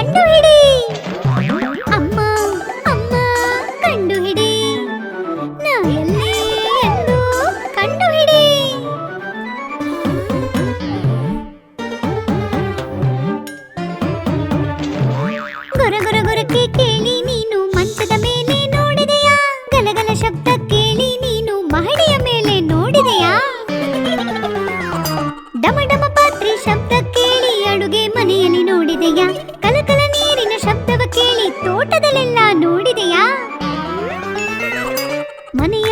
ಕಂಡು ಹಿಡಿ. ಅಮ್ಮ ಅಮ್ಮ ಕಂಡು ಹಿಡಿ, ನಾ ಎಲ್ಲಿ ಎಂದು ಕಂಡು ಹಿಡಿ. ಗೊರ ಗೊರ ಗೊರಕ್ಕೆ ಕೇಳಿ ನೀನು ಮಂಚದ ಮೇಲೆ ನೋಡಿದೆಯಾ? ಗಲಗಲ ಶಬ್ದ ಕೇಳಿ ನೀನು ಮಹಡಿಯ ಮೇಲೆ ನೋಡಿದೆಯಾ? ಡಮ ಡಮ ಪಾತ್ರೆ ಶಬ್ದ ಕೇಳಿ ಅಡುಗೆ ಮನೆಯಲ್ಲಿ ನೋಡಿದೆಯಾ? ಕಲಕಲ ನೀರಿನ ಶಬ್ದವ ಕೇಳಿ ತೋಟದಲ್ಲೆಲ್ಲ ನೋಡಿದೆಯಾ? ಮನೆಯ